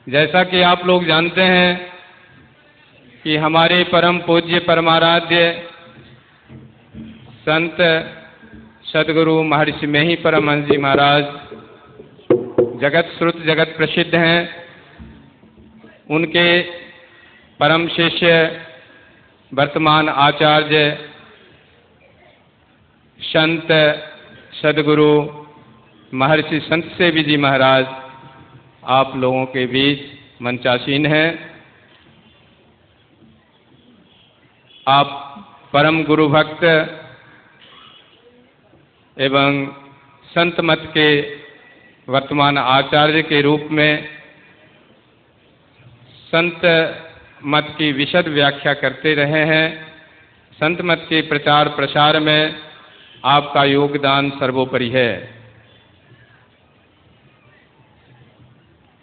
जैसा कि आप लोग जानते हैं कि हमारे परम पूज्य परमाराध्य संत सद्गुरु महर्षि में ही परमहंस जी महाराज जगत श्रुत जगत प्रसिद्ध हैं। उनके परम शिष्य वर्तमान आचार्य संत सद्गुरु महर्षि संत सेवी जी महाराज आप लोगों के बीच मंचासीन हैं। आप परम गुरु भक्त एवं संत मत के वर्तमान आचार्य के रूप में संत मत की विशद व्याख्या करते रहे हैं। संत मत के प्रचार प्रसार में आपका योगदान सर्वोपरि है।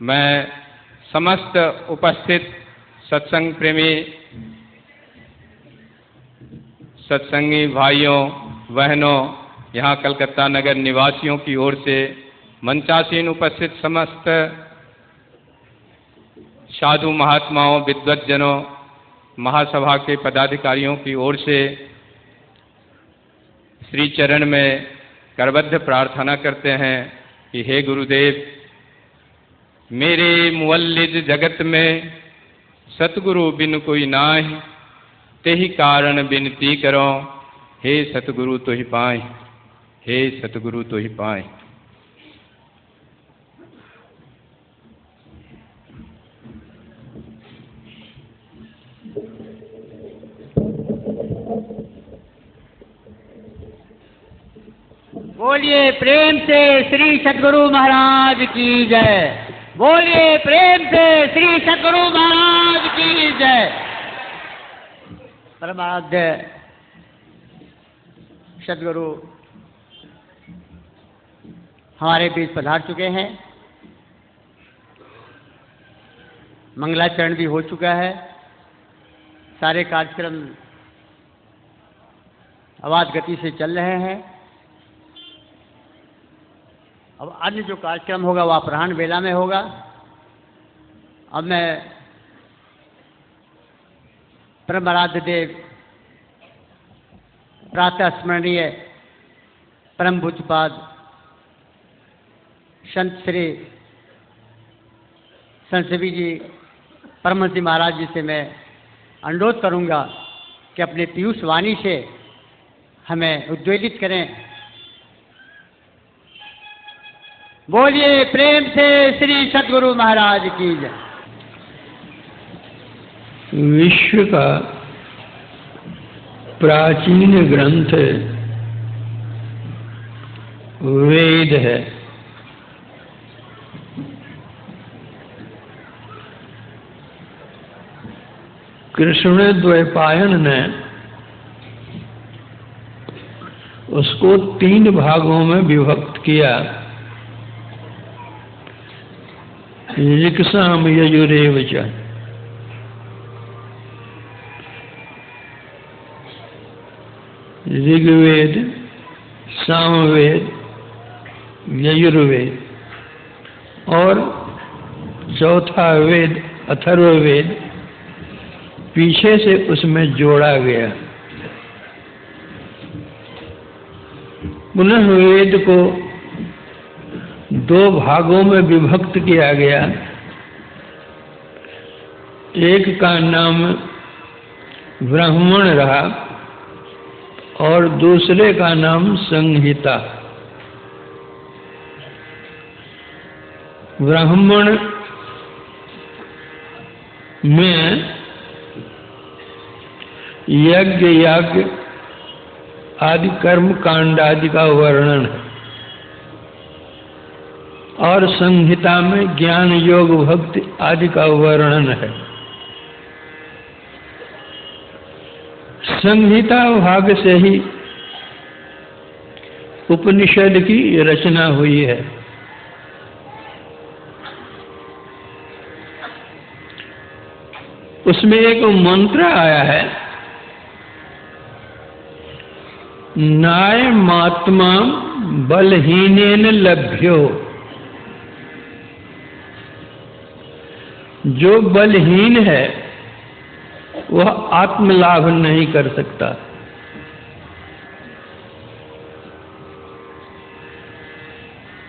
मैं समस्त उपस्थित सत्संग प्रेमी सत्संगी भाइयों बहनों, यहाँ कलकत्ता नगर निवासियों की ओर से मंचासीन उपस्थित समस्त साधु महात्माओं विद्वज्जनों महासभा के पदाधिकारियों की ओर से श्री चरण में करबद्ध प्रार्थना करते हैं कि हे गुरुदेव, मेरे मुअल्लिज जगत में सतगुरु बिन कोई नाहि, तेहि कारण बिनती करो, हे सतगुरु तो ही पाए, हे सतगुरु तो ही पाए। बोलिए प्रेम से श्री सद्गुरु महाराज की जय। बोलिए प्रेम से श्री सद्गुरु महाराज की जय। परमाराध्य सद्गुरु हमारे बीच पधार चुके हैं। मंगलाचरण भी हो चुका है। सारे कार्यक्रम आवाज गति से चल रहे हैं। अब अन्य जो कार्यक्रम होगा वह अपराह्न वेला में होगा। अब मैं परमाराध्य देव प्रातः स्मरणीय परम पूज्यपाद संत श्री संत सेवी जी परमहंस जी महाराज जी से मैं अनुरोध करूंगा कि अपने पीयूष वाणी से हमें उद्वेलित करें। बोलिए प्रेम से श्री सद्गुरु महाराज की जय। विश्व का प्राचीन ग्रंथ वेद है। कृष्ण द्वैपायन ने उसको 3 भागों में विभक्त किया। ऋक्साम यजुरेव च, ऋग्वेद, सामवेद, यजुर्वेद और चौथा वेद अथर्ववेद पीछे से उसमें जोड़ा गया। पुनः वेद को 2 भागों में विभक्त किया गया। एक का नाम ब्राह्मण रहा और दूसरे का नाम संहिता। ब्राह्मण में यज्ञ याग आदि कर्म कांड आदि का वर्णन है और संहिता में ज्ञान योग भक्ति आदि का वर्णन है। संहिता भाग से ही उपनिषद की रचना हुई है। उसमें एक मंत्र आया है, नायमात्मा बलहीनेन लभ्यो जो बलहीन है वह आत्मलाभ नहीं कर सकता।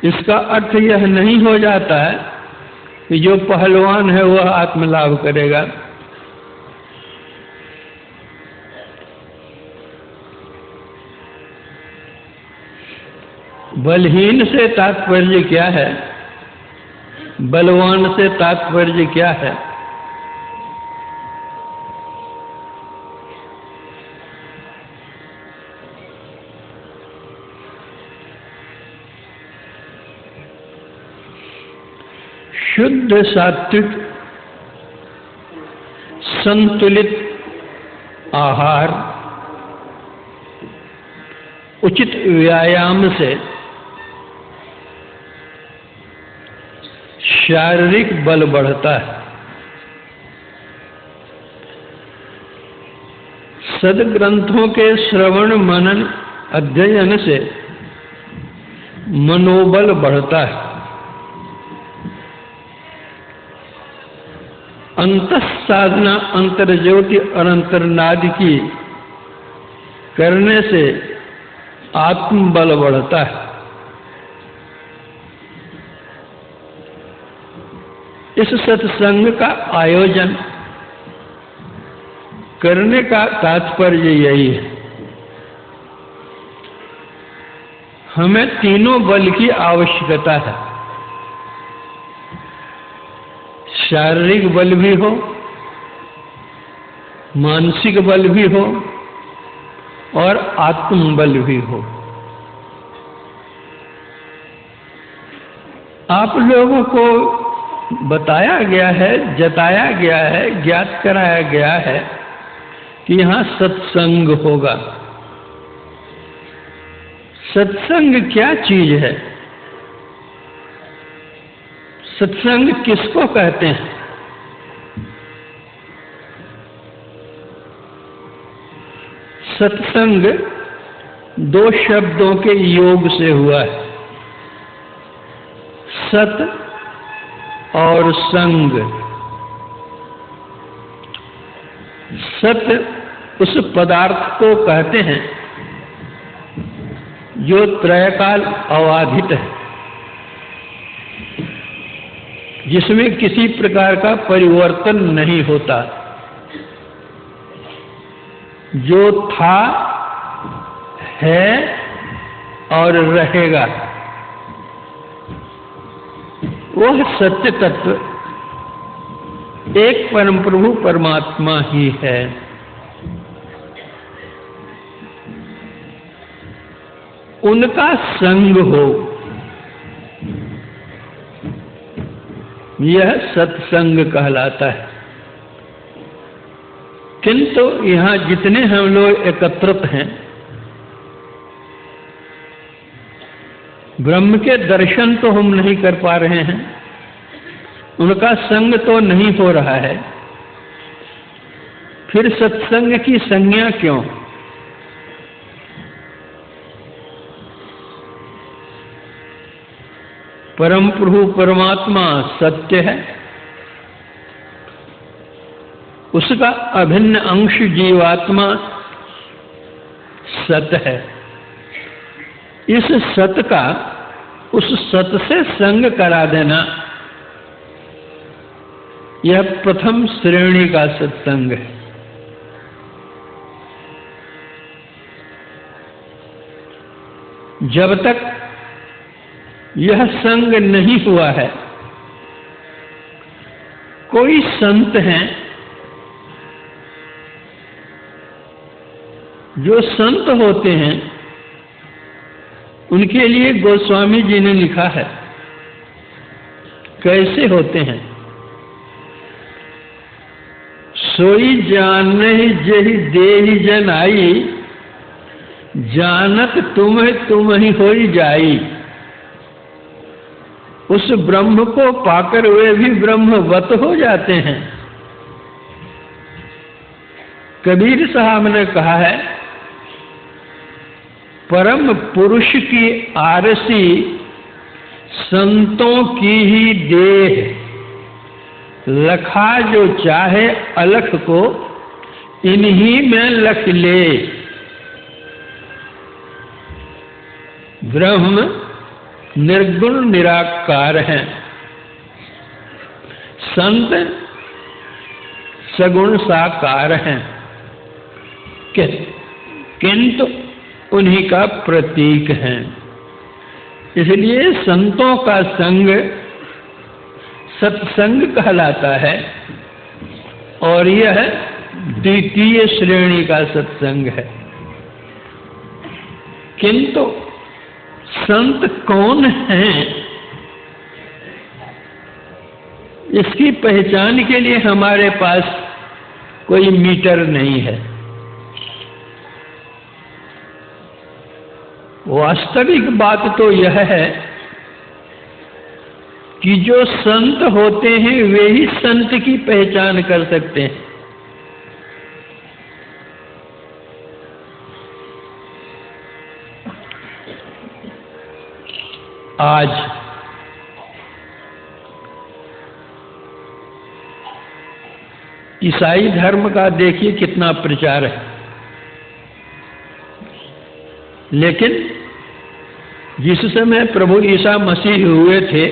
इसका अर्थ यह नहीं हो जाता है कि जो पहलवान है वह आत्मलाभ करेगा। बलहीन से तात्पर्य क्या है, बलवान से तात्पर्य क्या है? शुद्ध सात्विक संतुलित आहार, उचित व्यायाम से शारीरिक बल बढ़ता है। सद्ग्रंथों के श्रवण मनन अध्ययन से मनोबल बढ़ता है। अंतः साधना अंतर्ज्योति और अंतर्नाद की करने से आत्मबल बढ़ता है। इस सत्संग का आयोजन करने का तात्पर्य यही है। हमें तीनों बल की आवश्यकता है। शारीरिक बल भी हो, मानसिक बल भी हो और आत्मबल भी हो। आप लोगों को बताया गया है, जताया गया है, ज्ञात कराया गया है कि यहाँ सत्संग होगा। सत्संग क्या चीज है? सत्संग किसको कहते हैं? सत्संग दो शब्दों के योग से हुआ है, सत और संग। सत उस पदार्थ को कहते हैं जो त्रयकाल अबाधित है, जिसमें किसी प्रकार का परिवर्तन नहीं होता, जो था, है और रहेगा, वह सत्य तत्व एक परम प्रभु परमात्मा ही है। उनका संग हो, यह सत्संग कहलाता है। किंतु यहाँ जितने हम लोग एकत्रित हैं, ब्रह्म के दर्शन तो हम नहीं कर पा रहे हैं, उनका संग तो नहीं हो रहा है, फिर सत्संग की संज्ञा क्यों? परम प्रभु परमात्मा सत्य है, उसका अभिन्न अंश जीवात्मा सत है। इस सत का उस सत से संग करा देना, यह प्रथम श्रेणी का सत्संग है। जब तक यह संग नहीं हुआ है, कोई संत हैं जो संत होते हैं, उनके लिए गोस्वामी जी ने लिखा है, कैसे होते हैं? सोई जानहि जेहि देहि जन आई, जानत तुम ही होई जाई। उस ब्रह्म को पाकर वे भी ब्रह्मवत हो जाते हैं। कबीर साहब ने कहा है, परम पुरुष की आरसी संतों की ही देह, लखा जो चाहे अलख को इन्हीं में लख ले। ब्रह्म निर्गुण निराकार हैं, संत सगुण साकार हैं, किंतु उन्हीं का प्रतीक है। इसलिए संतों का संग सत्संग कहलाता है और यह द्वितीय श्रेणी का सत्संग है। किंतु संत कौन हैं, इसकी पहचान के लिए हमारे पास कोई मीटर नहीं है। वास्तविक बात तो यह है कि जो संत होते हैं वे ही संत की पहचान कर सकते हैं। आज ईसाई धर्म का देखिए कितना प्रचार है, लेकिन जिस समय प्रभु ईसा मसीह हुए थे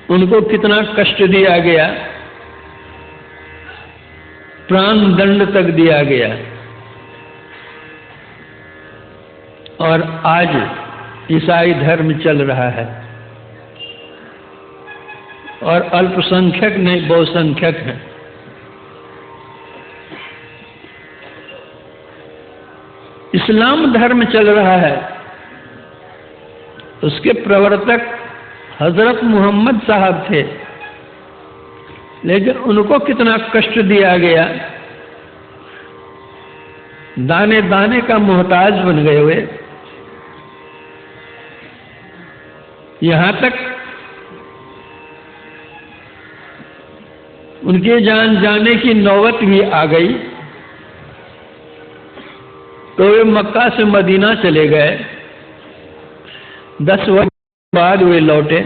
उनको कितना कष्ट दिया गया, प्राण दंड तक दिया गया। और आज ईसाई धर्म चल रहा है और अल्पसंख्यक नहीं बहुसंख्यक हैं। इस्लाम धर्म चल रहा है, उसके प्रवर्तक हजरत मोहम्मद साहब थे, लेकिन उनको कितना कष्ट दिया गया, दाने दाने का मोहताज बन गए हुए। यहां तक उनके जान जाने की नौबत भी आ गई तो वे मक्का से मदीना चले गए। 10 वर्ष बाद वे लौटे।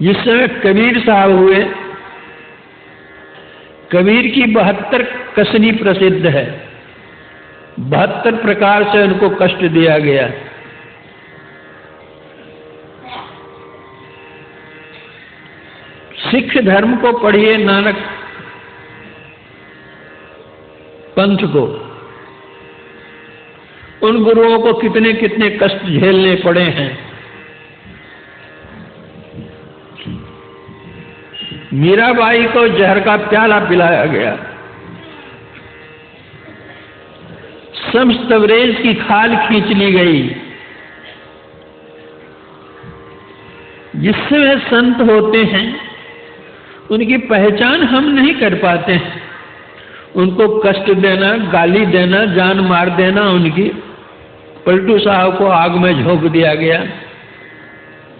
जिस समय कबीर साहब हुए, कबीर की 72 कसनी प्रसिद्ध है, 72 प्रकार से उनको कष्ट दिया गया। सिख धर्म को पढ़िए, नानक पंथ को, उन गुरुओं को कितने कितने कष्ट झेलने पड़े हैं। मीराबाई को जहर का प्याला पिलाया गया, शम्स तबरेज की खाल खींच ली गई। जिससे वे संत होते हैं उनकी पहचान हम नहीं कर पाते हैं। उनको कष्ट देना, गाली देना, जान मार देना, उनकी पलटू साहब को आग में झोंक दिया गया,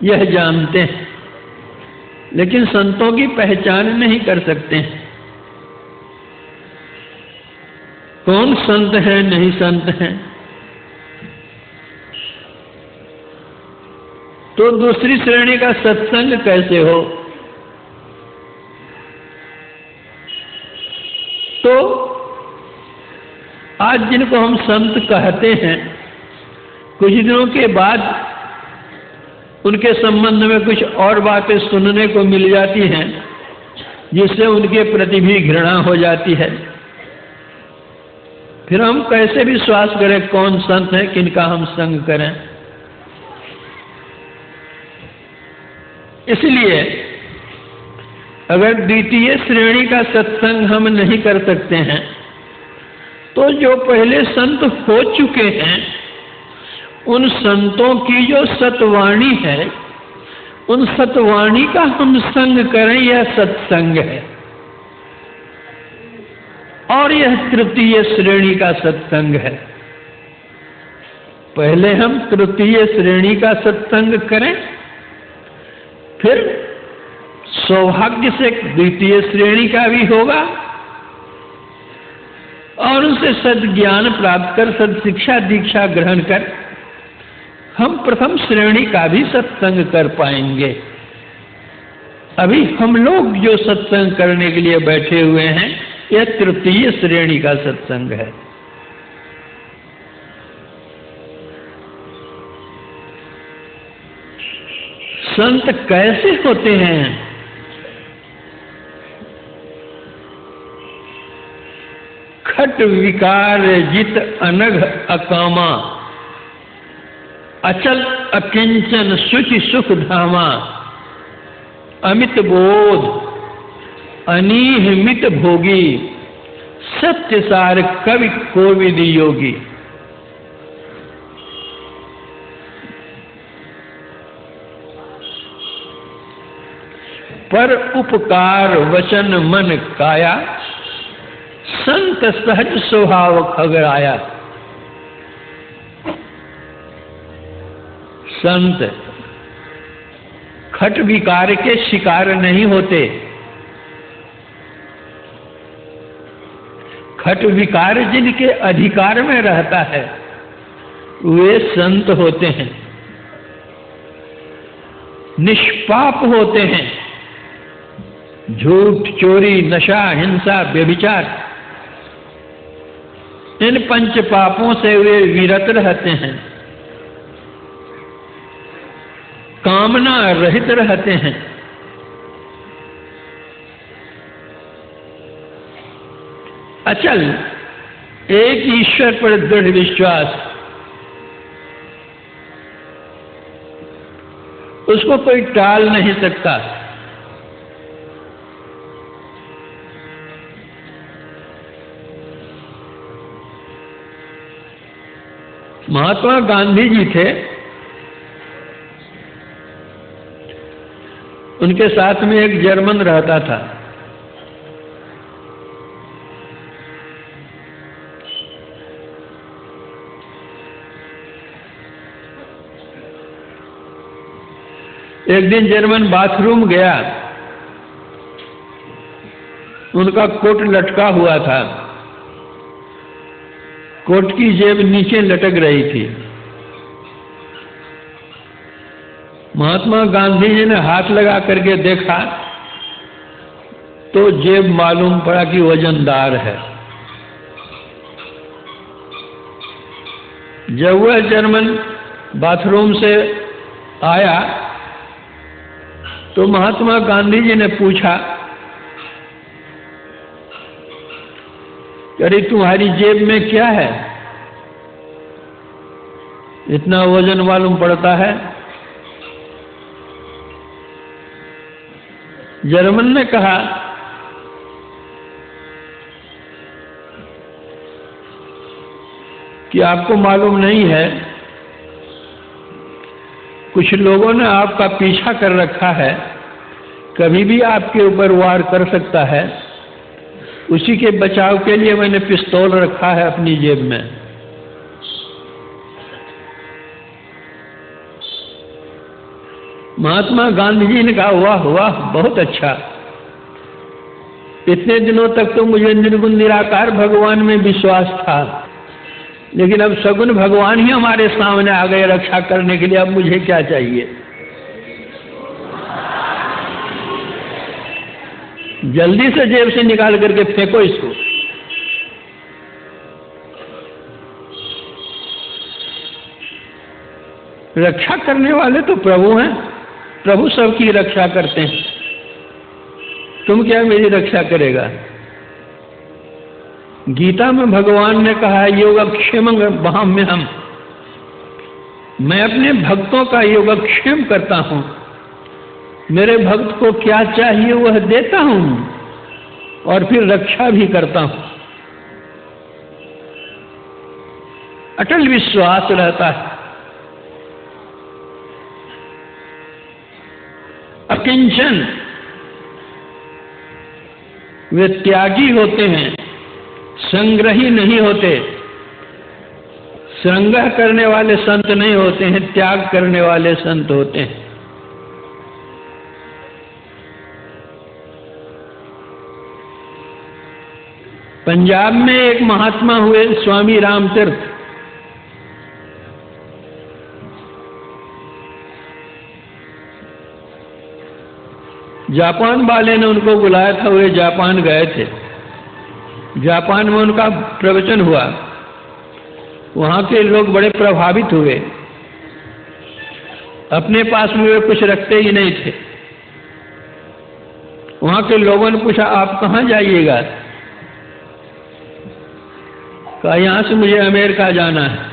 यह जानते हैं, लेकिन संतों की पहचान नहीं कर सकते हैं। कौन संत है, नहीं संत है। तो दूसरी श्रेणी का सत्संग कैसे हो? तो आज जिनको हम संत कहते हैं, कुछ दिनों के बाद उनके संबंध में कुछ और बातें सुनने को मिल जाती हैं, जिससे उनके प्रति भी घृणा हो जाती है। फिर हम कैसे विश्वास करें कौन संत है, किनका हम संग करें। इसलिए अगर द्वितीय श्रेणी का सत्संग हम नहीं कर सकते हैं, तो जो पहले संत हो चुके हैं उन संतों की जो सतवाणी है, उन सतवाणी का हम संग करें, यह सत्संग है। और यह तृतीय श्रेणी का सत्संग है। पहले हम तृतीय श्रेणी का सत्संग करें, फिर सौभाग्य से द्वितीय श्रेणी का भी होगा और उनसे सद्ज्ञान प्राप्त कर, सद शिक्षा दीक्षा ग्रहण कर हम प्रथम श्रेणी का भी सत्संग कर पाएंगे। अभी हम लोग जो सत्संग करने के लिए बैठे हुए हैं, यह तृतीय श्रेणी का सत्संग है। संत कैसे होते हैं? खट विकार जित अनघ अकामा, अचल अकिंचन शुचि सुख धामा, अमित बोध अनीह मित भोगी, सत्य सार कवि कोविद योगी। पर उपकार वचन मन काया, संत सहज स्वभाव खगड़ाया। संत खट विकार के शिकार नहीं होते। खट विकार जिनके अधिकार में रहता है वे संत होते हैं, निष्पाप होते हैं। झूठ, चोरी, नशा, हिंसा, व्यभिचार, इन पंच पापों से वे विरत रहते हैं, कामना रहित रहते हैं। अचल, एक ईश्वर पर दृढ़ विश्वास, उसको कोई टाल नहीं सकता। महात्मा गांधी जी थे, उनके साथ में एक जर्मन रहता था। एक दिन जर्मन बाथरूम गया, उनका कोट लटका हुआ था, कोट की जेब नीचे लटक रही थी। महात्मा गांधी जी ने हाथ लगा करके देखा तो जेब मालूम पड़ा कि वजनदार है। जब वह जर्मन बाथरूम से आया तो महात्मा गांधी जी ने पूछा, अरे तुम्हारी जेब में क्या है, इतना वजन मालूम पड़ता है? जर्मन ने कहा, कि आपको मालूम नहीं है, कुछ लोगों ने आपका पीछा कर रखा है, कभी भी आपके ऊपर वार कर सकता है, उसी के बचाव के लिए मैंने पिस्तौल रखा है अपनी जेब में। महात्मा गांधी जी ने कहा, वाह वाह, बहुत अच्छा। इतने दिनों तक तो मुझे निर्गुण निराकार भगवान में विश्वास था, लेकिन अब सगुण भगवान ही हमारे सामने आ गए रक्षा करने के लिए, अब मुझे क्या चाहिए? जल्दी से जेब से निकाल करके फेंको इसको। रक्षा करने वाले तो प्रभु हैं, प्रभु सबकी रक्षा करते हैं। तुम क्या मेरी रक्षा करेगा? गीता में भगवान ने कहा है, योगक्षेमं वहाम्यहम्, मैं अपने भक्तों का योगक्षेम करता हूं। मेरे भक्त को क्या चाहिए वह देता हूं और फिर रक्षा भी करता हूं। अटल विश्वास रहता है। अकिंचन, वे त्यागी होते हैं, संग्रही नहीं होते। संग्रह करने वाले संत नहीं होते हैं, त्याग करने वाले संत होते हैं। पंजाब में एक महात्मा हुए स्वामी रामतीर्थ। जापान वाले ने उनको बुलाया था, वे जापान गए थे। जापान में उनका प्रवचन हुआ, वहाँ के लोग बड़े प्रभावित हुए। अपने पास में वे कुछ रखते ही नहीं थे। वहाँ के लोगों ने पूछा, आप कहाँ जाइएगा? कहा, यहाँ से मुझे अमेरिका जाना है।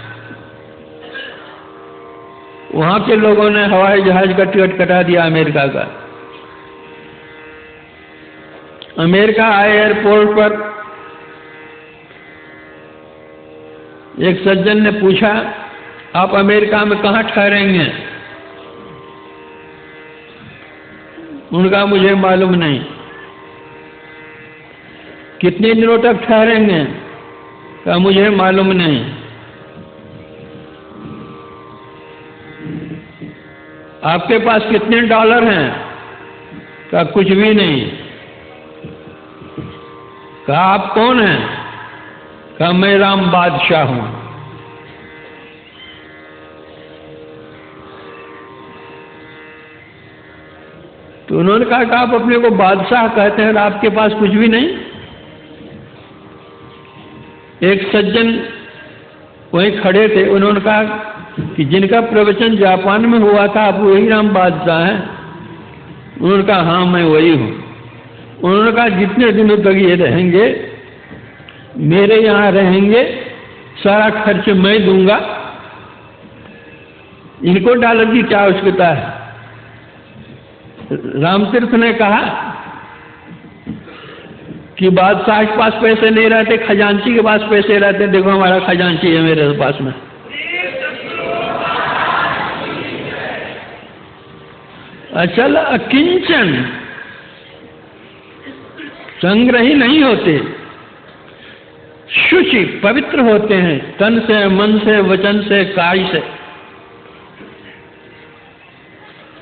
वहाँ के लोगों ने हवाई जहाज का टिकट कटा दिया अमेरिका का। अमेरिका आए, एयरपोर्ट पर एक सज्जन ने पूछा, आप अमेरिका में कहाँ ठहरेंगे? उनका मुझे मालूम नहीं। कितने दिनों तक ठहरेंगे? कहा, मुझे मालूम नहीं। आपके पास कितने डॉलर हैं? कहा, कुछ भी नहीं। कहा, आप कौन हैं? कहा, मैं राम बादशाह हूं। तो उन्होंने कहा कि आप अपने को बादशाह कहते हैं और आपके पास कुछ भी नहीं? एक सज्जन वहीं खड़े थे, उन्होंने कहा कि जिनका प्रवचन जापान में हुआ था, आप वही राम बादशाह हैं? उन्होंने कहा, हाँ मैं वही हूं। उन्होंने कहा, जितने दिनों तक ये रहेंगे, मेरे यहाँ रहेंगे, सारा खर्च मैं दूंगा, इनको डॉलर की क्या आवश्यकता है? रामतीर्थ ने कहा कि बादशाह के पास पैसे नहीं रहते, खजांची के पास पैसे रहते। देखो हमारा खजांची है मेरे पास में। अचल अकिंचन, संग्रही नहीं होते, शुचि पवित्र होते हैं, तन से, मन से, वचन से, काय से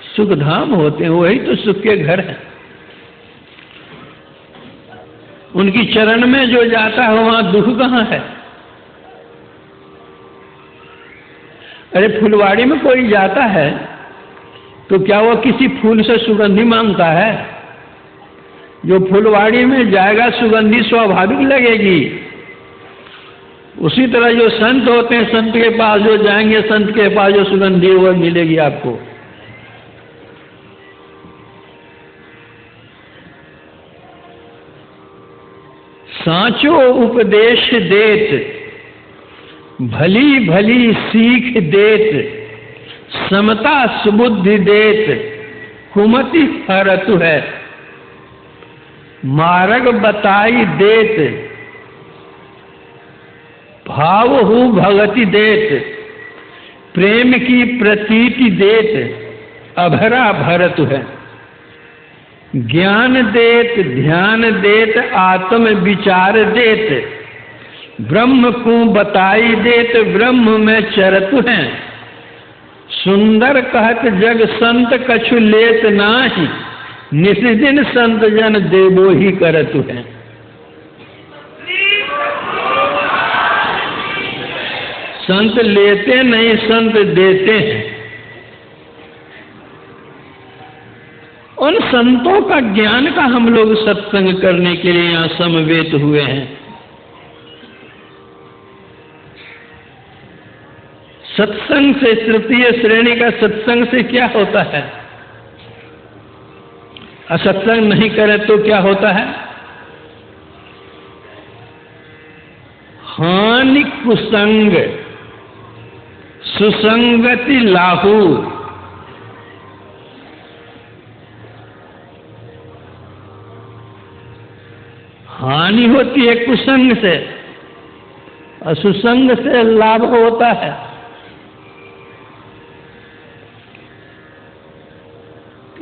सुखधाम होते हैं। वही तो सुख के घर है। उनकी चरण में जो जाता है वहां दुख कहाँ है? अरे फुलवाड़ी में कोई जाता है तो क्या वो किसी फूल से सुगंधी मांगता है? जो फुलवाड़ी में जाएगा सुगंधी स्वाभाविक लगेगी। उसी तरह जो संत होते हैं, संत के पास जो जाएंगे, संत के पास जो सुगंधी वो मिलेगी आपको। सांचो उपदेश देत, भली भली सीख देत, समता सुबुद्धि देत, कुमति हरतु है, मार्ग बताई देत, भाव हु भगति देत, प्रेम की प्रतीति देत, अभरा भरतु है, ज्ञान देत, ध्यान देत, आत्म विचार देत, ब्रह्म को बताई देत, ब्रह्म में चरतु है, सुंदर कहत जग संत कछु लेत नाही, निस्दिन संत जन देवो ही करतु है। संत लेते नहीं, संत देते हैं। उन संतों का ज्ञान का हम लोग सत्संग करने के लिए यहाँ समवेत हुए हैं। सत्संग से, तृतीय श्रेणी का सत्संग से क्या होता है? असत्संग नहीं करे तो क्या होता है? हानि कुसंग, सुसंगति लाहू। हानि होती है कुसंग से, और सुसंग से लाभ होता है।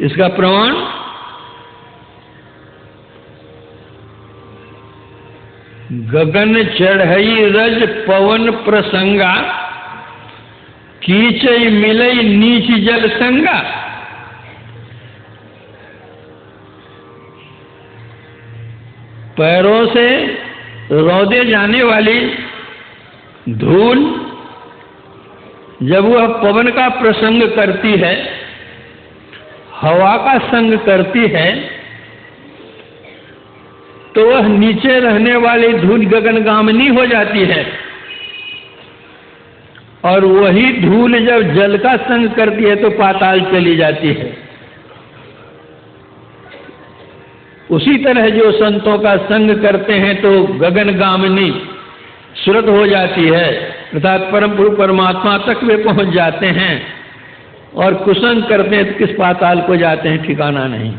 इसका प्रमाण गगन चढ़ई रज पवन प्रसंगा, कीचई मिलई नीच जल संगा। पैरों से रौदे जाने वाली धूल जब वह पवन का प्रसंग करती है, हवा का संग करती है तो वह नीचे रहने वाली धूल गगनगामिनी हो जाती है, और वही धूल जब जल का संग करती है तो पाताल चली जाती है। उसी तरह जो संतों का संग करते हैं तो गगनगामिनी सुरत हो जाती है, अर्थात परम पुरुष परमात्मा तक वे पहुंच जाते हैं, और कुसंग करते हैं तो किस पाताल को जाते हैं ठिकाना नहीं।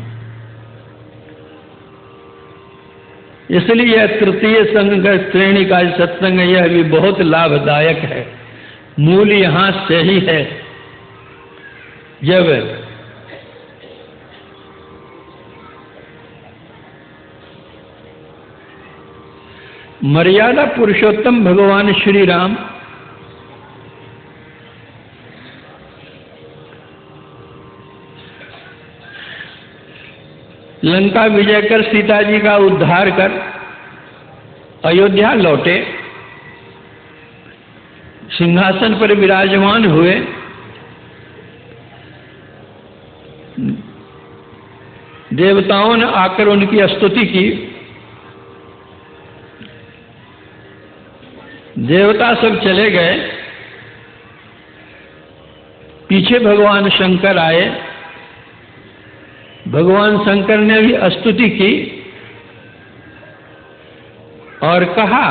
इसलिए यह तृतीय संग श्रेणी का सत्संग यह भी बहुत लाभदायक है। मूल यहां से ही है। जब मर्यादा पुरुषोत्तम भगवान श्री राम लंका विजय कर सीता जी का उद्धार कर अयोध्या लौटे, सिंहासन पर विराजमान हुए, देवताओं ने आकर उनकी स्तुति की। देवता सब चले गए, पीछे भगवान शंकर आए। भगवान शंकर ने भी स्तुति की और कहा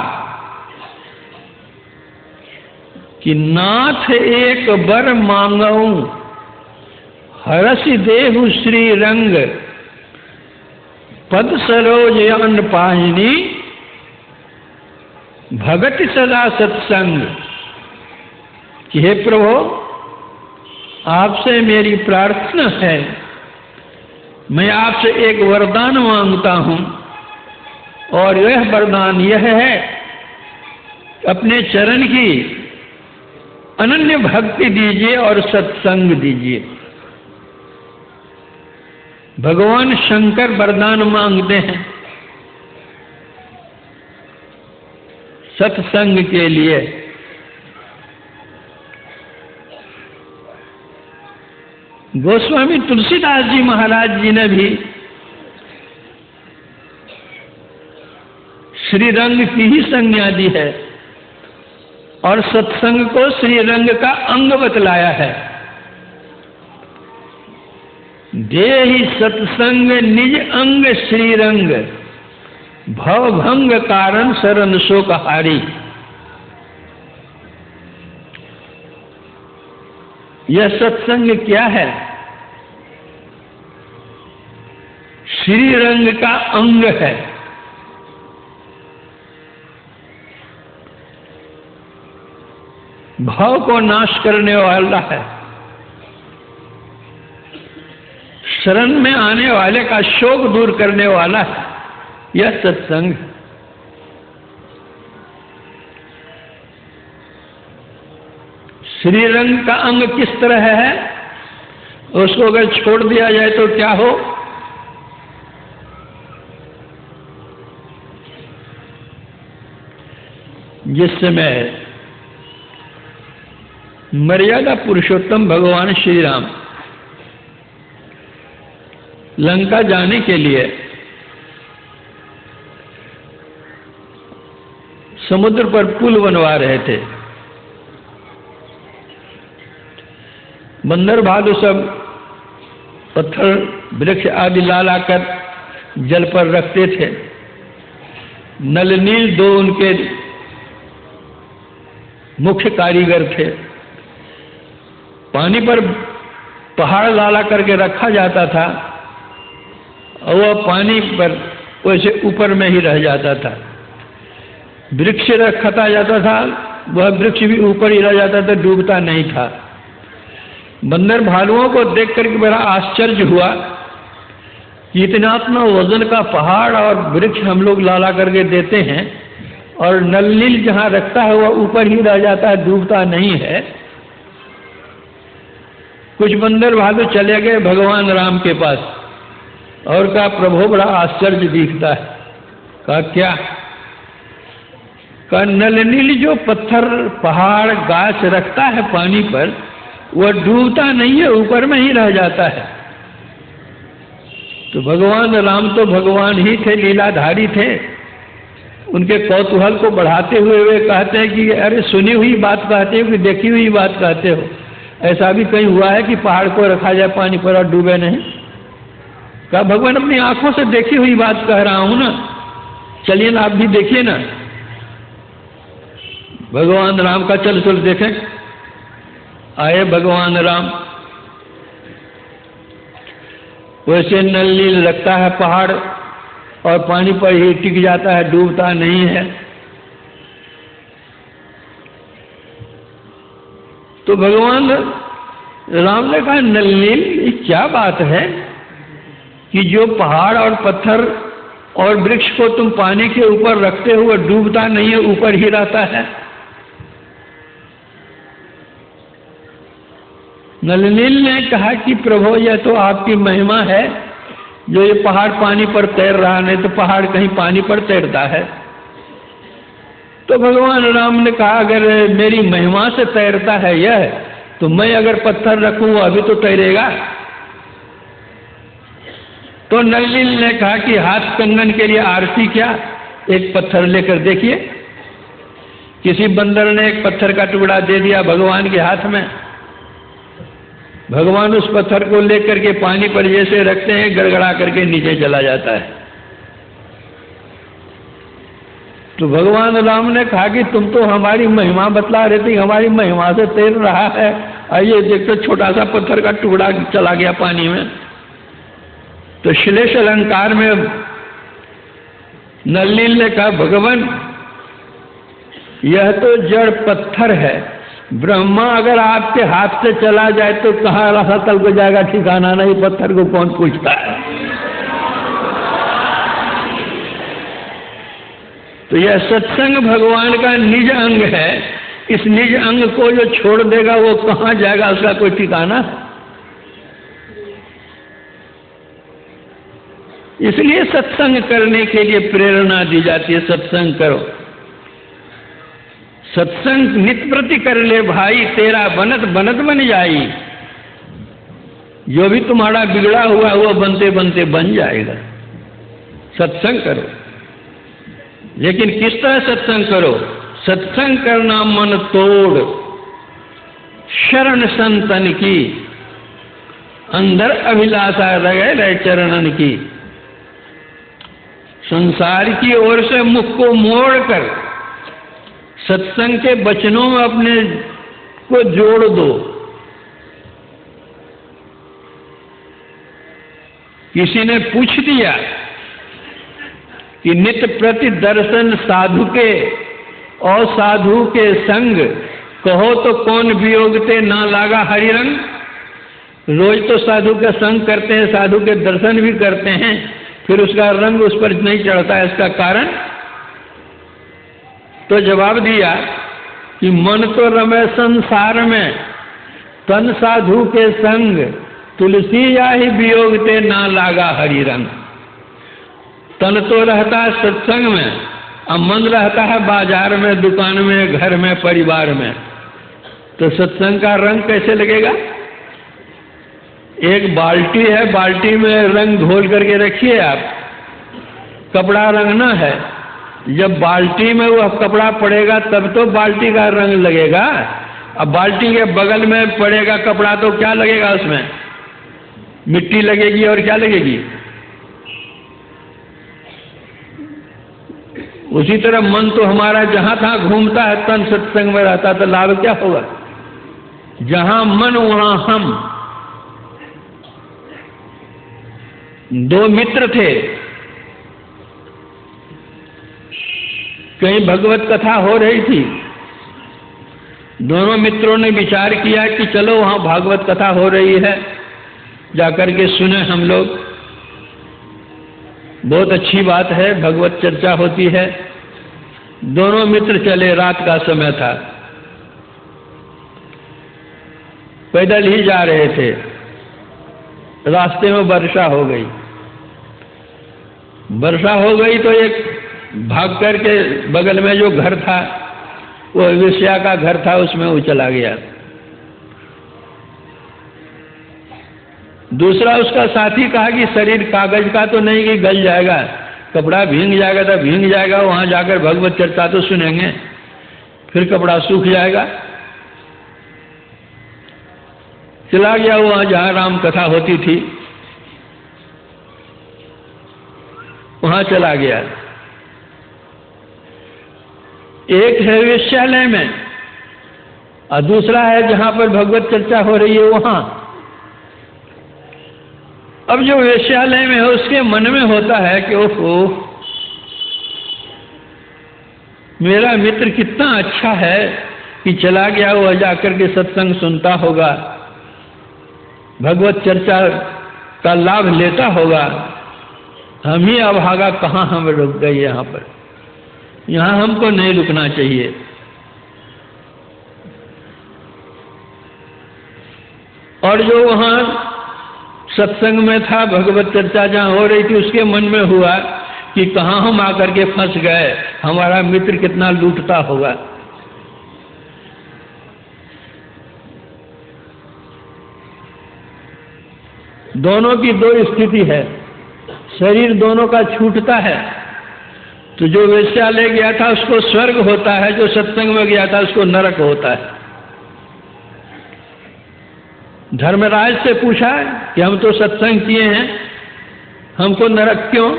कि नाथ एक बर मांगऊं, हरसि देहु श्री रंग, पद सरोज अन्न पाहिनी, भगत सदा सत्संग। कि हे प्रभु, आपसे मेरी प्रार्थना है, मैं आपसे एक वरदान मांगता हूं, और यह वरदान यह है, अपने चरण की अनन्य भक्ति दीजिए और सत्संग दीजिए। भगवान शंकर वरदान मांगते हैं सत्संग के लिए। गोस्वामी तुलसीदास जी महाराज जी ने भी श्री रंग की ही संज्ञा दी है और सत्संग को श्री रंग का अंग बतलाया है। देहि सत्संग निज अंग श्री रंग, भव भंग कारण शरण शोक हारी। यह सत्संग क्या है? श्री रंग का अंग है। भाव को नाश करने वाला है, शरण में आने वाले का शोक दूर करने वाला है यह सत्संग। श्री रंग का अंग किस तरह है? उसको अगर छोड़ दिया जाए तो क्या हो? जिस समय मर्यादा पुरुषोत्तम भगवान श्री राम लंका जाने के लिए समुद्र पर पुल बनवा रहे थे। बंदर भालू सब पत्थर वृक्ष आदि ला लाकर जल पर रखते थे। नल नील दो उनके मुख्य कारीगर थे। पानी पर पहाड़ लाला करके रखा जाता था और वह पानी पर वैसे ऊपर में ही रह जाता था। वृक्ष रखा जाता था, वह वृक्ष भी ऊपर ही रह जाता था, डूबता नहीं था। बंदर भालुओं को देख करके बड़ा आश्चर्य हुआ कि इतना वजन का पहाड़ और वृक्ष हम लोग लाला करके देते हैं और नल नील जहां रखता है वह ऊपर ही रह जाता है, डूबता नहीं है। कुछ बंदर भालू चले गए भगवान राम के पास और कहा, प्रभु बड़ा आश्चर्य दिखता है। कहा क्या? कहा नल नील जो पत्थर पहाड़ गाछ रखता है पानी पर वह डूबता नहीं है, ऊपर में ही रह जाता है। तो भगवान राम तो भगवान ही थे, लीलाधारी थे। उनके कौतूहल को बढ़ाते हुए वे कहते हैं कि अरे सुनी हुई बात कहते हो कि देखी हुई बात कहते हो? ऐसा भी कहीं हुआ है कि पहाड़ को रखा जाए पानी पर और डूबे नहीं? कहा भगवान अपनी आंखों से देखी हुई बात कह रहा हूं ना, चलिए ना आप भी देखिए ना। भगवान राम का चल चल देखें। आए भगवान राम, वैसे नल नील लगता है पहाड़ और पानी पर ही टिक जाता है, डूबता नहीं है। तो भगवान राम ने कहा नल नील ये क्या बात है कि जो पहाड़ और पत्थर और वृक्ष को तुम पानी के ऊपर रखते हुए डूबता नहीं है, ऊपर ही रहता है? नलनील ने कहा कि प्रभु यह तो आपकी महिमा है, जो ये पहाड़ पानी पर तैर रहा, नहीं तो पहाड़ कहीं पानी पर तैरता है। तो भगवान राम ने कहा अगर मेरी महिमा से तैरता है यह, तो मैं अगर पत्थर रखूं अभी तो तैरेगा। तो नलनील ने कहा कि हाथ कंगन के लिए आरती क्या, एक पत्थर लेकर देखिए। किसी बंदर ने एक पत्थर का टुकड़ा दे दिया भगवान के हाथ में। भगवान उस पत्थर को लेकर के पानी पर जैसे रखते हैं, गड़गड़ा करके नीचे चला जाता है। तो भगवान राम ने कहा कि तुम तो हमारी महिमा बतला रहे थे, हमारी महिमा से तैर रहा है, आइए देखो छोटा सा पत्थर का टुकड़ा चला गया पानी में। तो श्लेष अलंकार में नलनील ने कहा भगवान यह तो जड़ पत्थर है, ब्रह्मा अगर आपके हाथ से चला जाए तो कहाँ रसातल को जाएगा ठिकाना नहीं, पत्थर को कौन पूछता है? तो यह सत्संग भगवान का निज अंग है। इस निज अंग को जो छोड़ देगा वो कहाँ जाएगा, उसका कोई ठिकाना? इसलिए सत्संग करने के लिए प्रेरणा दी जाती है, सत्संग करो। सत्संग नित प्रति कर ले भाई, तेरा बनत बनत बन जाई। जो भी तुम्हारा बिगड़ा हुआ वो बनते बनते बन जाएगा। सत्संग करो, लेकिन किस तरह सत्संग करो? सत्संग करना मन तोड़, शरण संतन की, अंदर अभिलाषा रहे रहे चरणन की। संसार की ओर से मुख को मोड़कर सत्संग के वचनों में अपने को जोड़ दो। किसी ने पूछ दिया कि नित्य प्रति दर्शन साधु के और साधु के संग, कहो तो कौन वियोगते ना लागा हरि रंग। रोज तो साधु का संग करते हैं, साधु के दर्शन भी करते हैं, फिर उसका रंग उस पर नहीं चढ़ता है, इसका कारण? तो जवाब दिया कि मन तो रमे संसार में, तन साधु के संग, तुलसी या ही वियोगते ना लागा हरि रंग। तन तो रहता है सत्संग में, अब मन रहता है बाजार में, दुकान में, घर में, परिवार में। तो सत्संग का रंग कैसे लगेगा? एक बाल्टी है, बाल्टी में रंग घोल करके रखिए आप, कपड़ा रंगना है। जब बाल्टी में वह कपड़ा पड़ेगा तब तो बाल्टी का रंग लगेगा। अब बाल्टी के बगल में पड़ेगा कपड़ा तो क्या लगेगा? उसमें मिट्टी लगेगी और क्या लगेगी? उसी तरह मन तो हमारा जहां था घूमता है, तन सत्संग में रहता तो लाभ क्या होगा? जहां मन वहां हम। दो मित्र थे, कहीं भगवत कथा हो रही थी। दोनों मित्रों ने विचार किया कि चलो वहां भागवत कथा हो रही है, जाकर के सुने हम लोग। बहुत अच्छी बात है, भगवत चर्चा होती है। दोनों मित्र चले, रात का समय था, पैदल ही जा रहे थे। रास्ते में वर्षा हो गई। वर्षा हो गई तो एक भाग करके बगल में जो घर था, वो वेश्या का घर था, उसमें वो चला गया। दूसरा उसका साथी कहा कि शरीर कागज का तो नहीं कि गल जाएगा, कपड़ा भींग जाएगा तो भींग जाएगा, वहां जाकर भगवत चर्चा तो सुनेंगे, फिर कपड़ा सूख जाएगा। चला गया वहां जहां राम कथा होती थी, वहां चला गया। एक है वेश्यालय में और दूसरा है जहां पर भगवत चर्चा हो रही है वहां। अब जो वेश्यालय में है उसके मन में होता है कि ओहो, मेरा मित्र कितना अच्छा है कि चला गया, वह जाकर के सत्संग सुनता होगा, भगवत चर्चा का लाभ लेता होगा, हम ही अभागा कहाँ हम रुक गए यहाँ पर, यहाँ हमको नहीं रुकना चाहिए। और जो वहाँ सत्संग में था, भगवत चर्चा जहाँ हो रही थी, उसके मन में हुआ कि कहाँ हम आकर के फंस गए, हमारा मित्र कितना लूटता होगा। दोनों की दो स्थिति है, शरीर दोनों का छूटता है। तो जो वेश्यालय गया था उसको स्वर्ग होता है, जो सत्संग में गया था उसको नरक होता है। धर्मराज से पूछा कि हम तो सत्संग किए हैं, हमको नरक क्यों?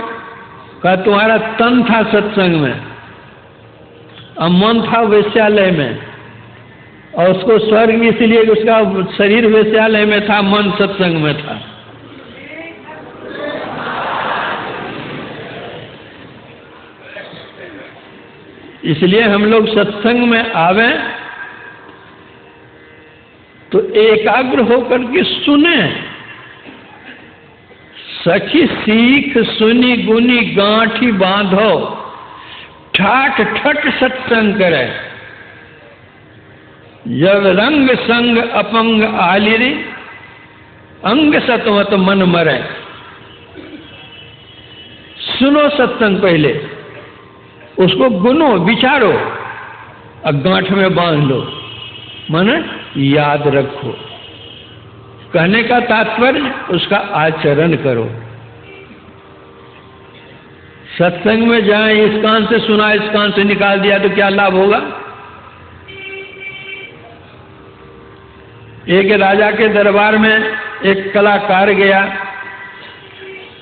कहा तुम्हारा तन था सत्संग में और मन था वेश्यालय में, और उसको स्वर्ग इसलिए कि उसका शरीर वेश्यालय में था, मन सत्संग में था। इसलिए हम लोग सत्संग में आवे तो एकाग्र होकर के सुने, सखी सीख सुनी गुनी गांठी बांधो, ठाठ ठठ सत्संग करे, जब रंग संग अपंग आलिरी, अंग सतवत मन मरे। सुनो सत्संग पहले, उसको गुनो विचारो और गांठ में बांध लो, माने याद रखो। कहने का तात्पर्य उसका आचरण करो। सत्संग में जाए, इस कान से सुना इस कान से निकाल दिया तो क्या लाभ होगा? एक राजा के दरबार में एक कलाकार गया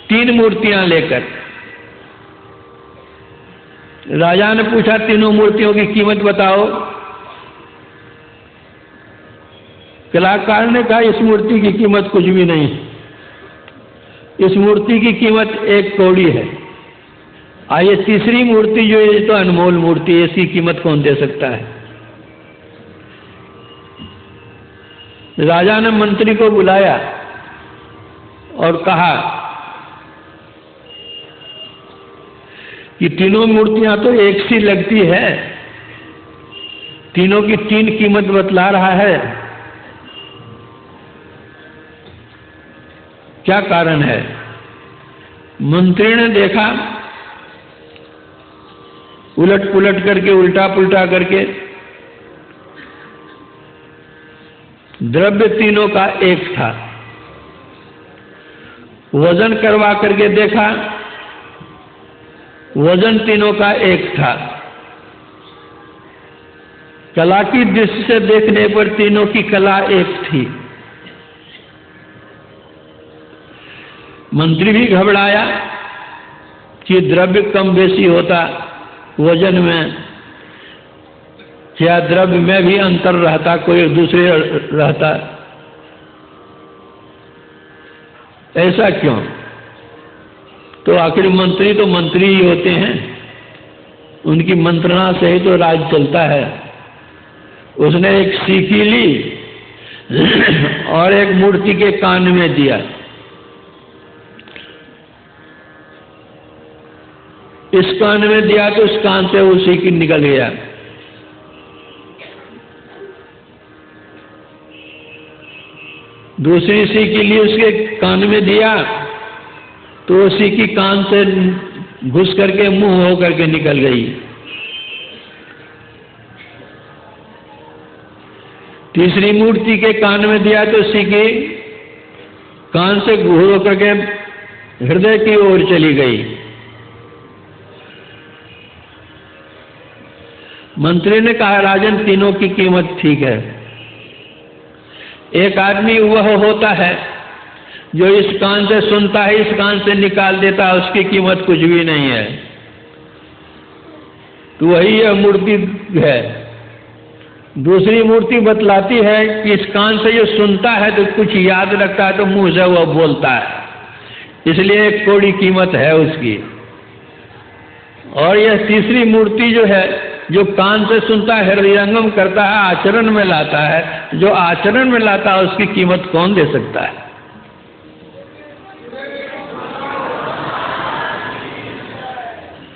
3 मूर्तियां लेकर। राजा ने पूछा तीनों मूर्तियों की कीमत बताओ। कलाकार ने कहा इस मूर्ति की कीमत कुछ भी नहीं, इस मूर्ति की कीमत 1 कौड़ी है। ये तीसरी मूर्ति जो है तो अनमोल मूर्ति है, इसकी कीमत कौन दे सकता है? राजा ने मंत्री को बुलाया और कहा कि तीनों मूर्तियां तो एक सी लगती है, तीनों की 3 कीमत बतला रहा है, क्या कारण है? मंत्री ने देखा, उलट पुलट करके, उल्टा पुल्टा करके, द्रव्य तीनों का एक था। वजन करवा करके देखा, वजन तीनों का एक था। कला की दृष्टि से देखने पर तीनों की कला एक थी। मंत्री भी घबराया कि द्रव्य कम बेसी होता वजन में, क्या द्रव्य में भी अंतर रहता, कोई दूसरे रहता, ऐसा क्यों? तो आखिर मंत्री तो मंत्री ही होते हैं, उनकी मंत्रणा से ही तो राज चलता है। उसने एक सीकी ली और एक मूर्ति के कान में दिया। इस कान में दिया तो उस कान से वो सीकी निकल गया। दूसरी सीकी ली, उसके कान में दिया तो वो सीकी कान से घुस करके मुंह हो करके निकल गई। तीसरी मूर्ति के कान में दिया तो सीकी कान से घूर करके हृदय की ओर चली गई। मंत्री ने कहा, राजन तीनों की कीमत ठीक है। एक आदमी वह होता है जो इस कान से सुनता है, इस कान से निकाल देता है, उसकी कीमत कुछ भी नहीं है। तो वही यह मूर्ति है। दूसरी मूर्ति बतलाती है कि इस कान से जो सुनता है तो कुछ याद रखता है, तो मुंह से वह बोलता है, इसलिए एक कौड़ी कीमत है उसकी। और यह तीसरी मूर्ति जो है, जो कान से सुनता है, हृदयंगम करता है, आचरण में लाता है, जो आचरण में लाता है उसकी कीमत कौन दे सकता है?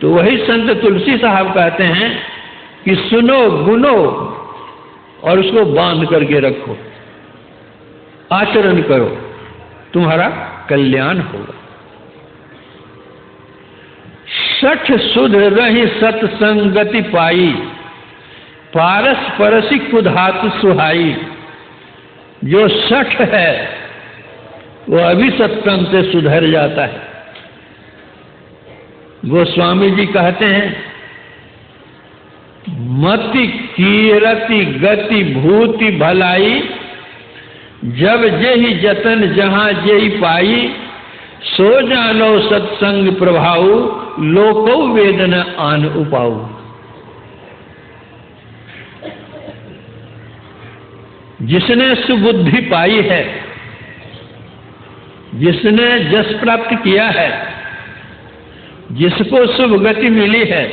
तो वही संत तुलसी साहब कहते हैं कि सुनो, गुनो और उसको बांध करके रखो, आचरण करो, तुम्हारा कल्याण होगा। सठ सुध रही सत्संगति पाई, पारस परसी कुधात सुहाई। जो सठ है वो अभी सत्संग से सुधर जाता है। गोस्वामी जी कहते हैं, मति कीरति गति भूति भलाई, जब जेहि जतन जहां जेहि पाई, सो जानो सत्संग प्रभाव, लोको वेदन आन उपाऊ। जिसने सुबुद्धि पाई है, जिसने जस प्राप्त किया है, जिसको शुभ गति मिली है,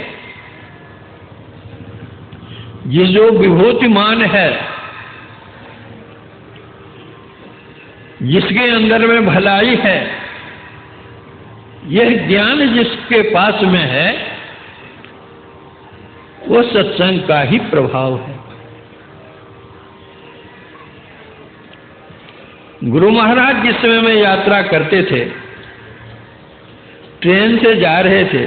जिस जो विभूतिमान है, जिसके अंदर में भलाई है, यह ज्ञान जिसके पास में है, वो सत्संग का ही प्रभाव है। गुरु महाराज जिस समय में यात्रा करते थे, ट्रेन से जा रहे थे,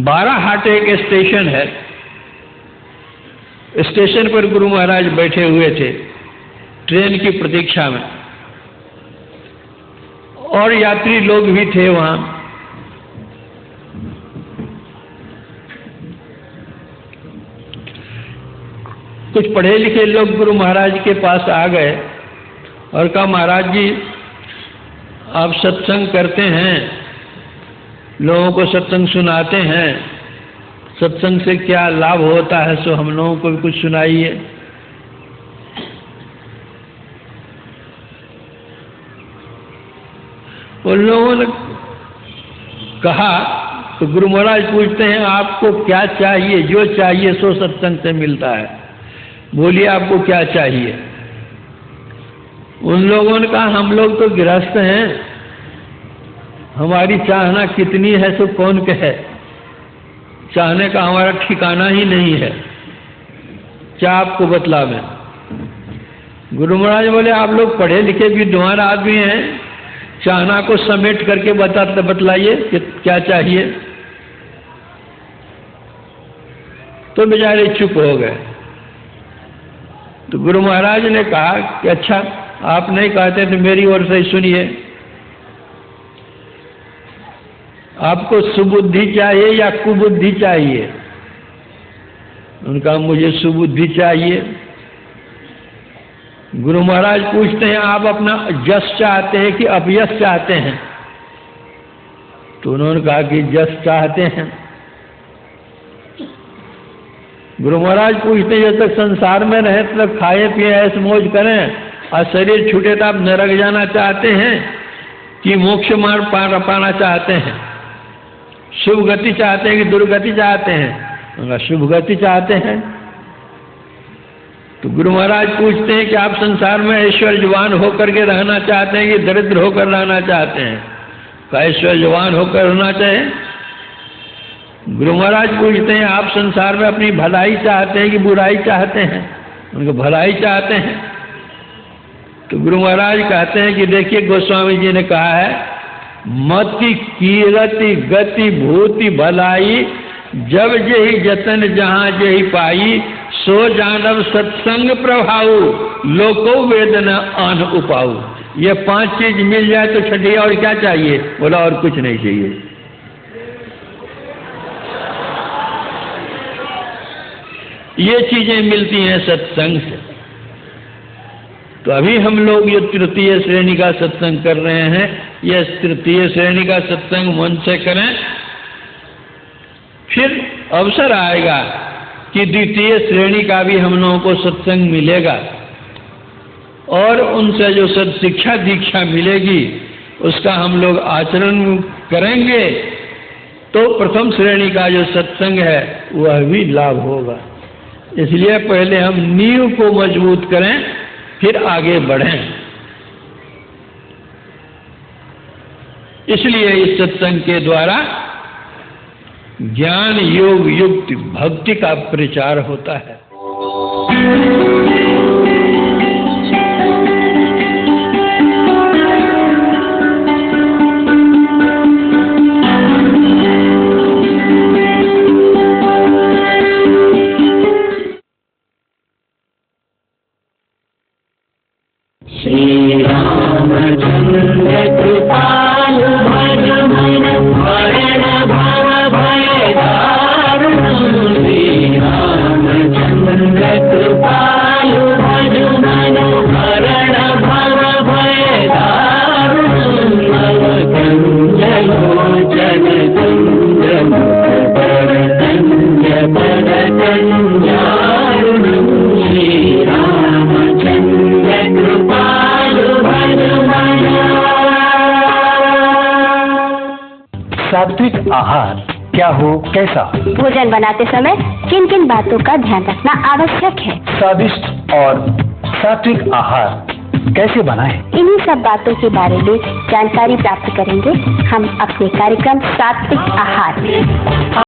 बाराहाट एक स्टेशन है, स्टेशन पर गुरु महाराज बैठे हुए थे ट्रेन की प्रतीक्षा में, और यात्री लोग भी थे वहां। कुछ पढ़े लिखे लोग गुरु महाराज के पास आ गए और कहा, महाराज जी आप सत्संग करते हैं, लोगों को सत्संग सुनाते हैं, सत्संग से क्या लाभ होता है, सो हम लोगों को भी कुछ सुनाइए। उन लोगों ने कहा, तो गुरु महाराज पूछते हैं, आपको क्या चाहिए? जो चाहिए सो सत्संग से मिलता है, बोलिए आपको क्या चाहिए? उन लोगों ने कहा, हम लोग तो गृहस्थ हैं, हमारी चाहना कितनी है सो कौन कहे, चाहने का हमारा ठिकाना ही नहीं है, क्या आपको बतलावें? गुरु महाराज बोले, आप लोग पढ़े लिखे विद्वान आदमी हैं, चाहना को समेट करके बतलाइए कि क्या चाहिए। तो बेचारे चुप हो गए। तो गुरु महाराज ने कहा कि अच्छा, आप नहीं कहते तो मेरी ओर से सुनिए, आपको सुबुद्धि चाहिए या कुबुद्धि चाहिए? उनका मुझे सुबुद्धि चाहिए। गुरु महाराज पूछते हैं, आप अपना जस चाहते हैं कि अपयश चाहते हैं? तो उन्होंने कहा कि जस चाहते हैं। गुरु महाराज पूछते हैं, जब तक संसार में रहे तब खाए पिए ऐश मौज करें, और शरीर छूटे तो आप नरक जाना चाहते हैं कि मोक्ष मार्ग पाना चाहते हैं? शुभ गति चाहते हैं कि दुर्गति चाहते हैं? उनका शुभ गति चाहते हैं। तो गुरु महाराज पूछते हैं कि आप संसार में ऐश्वर्यवान होकर के रहना चाहते हैं कि दरिद्र होकर रहना चाहते हैं? का ऐश्वर्यवान होकर रहना चाहे। गुरु महाराज पूछते हैं, आप संसार में अपनी भलाई चाहते हैं कि बुराई चाहते हैं? उनको भलाई चाहते हैं। तो गुरु महाराज कहते हैं कि देखिए, गोस्वामी जी ने कहा है, मति कीरति गति भूति भलाई, जब जेहि जतन जहां जेहि पाई, सो जानव सत्संग प्रभाऊ, लोको वेदना आन उपाऊ। ये 5 चीज मिल जाए तो छठी और क्या चाहिए? बोला और कुछ नहीं चाहिए। ये चीजें मिलती हैं सत्संग से। तो अभी हम लोग ये तृतीय श्रेणी का सत्संग कर रहे हैं, ये तृतीय श्रेणी का सत्संग मन से करें, फिर अवसर आएगा कि द्वितीय श्रेणी का भी हम लोगों को सत्संग मिलेगा और उनसे जो सत्शिक्षा दीक्षा मिलेगी उसका हम लोग आचरण करेंगे तो प्रथम श्रेणी का जो सत्संग है वह भी लाभ होगा। इसलिए पहले हम नींव को मजबूत करें, फिर आगे बढ़ें। इसलिए इस सत्संग के द्वारा ज्ञान योग युक्त भक्ति का प्रचार होता है। श्री रामचंद्र कृपालु भज मन हरण भव भय दारुण। श्री रामचंद्र कृपालु भज मन हरण भव भय दारुण। कंज लोचन कुंज पर कंज पर कंजारुण। श्री रामचंद्र कृपालु भज मन। सात्विक आहार क्या हो, कैसा? भोजन बनाते समय किन किन बातों का ध्यान रखना आवश्यक है? स्वादिष्ट और सात्विक आहार कैसे बनाएं? इन्हीं सब बातों के बारे में जानकारी प्राप्त करेंगे हम अपने कार्यक्रम सात्विक आहार में।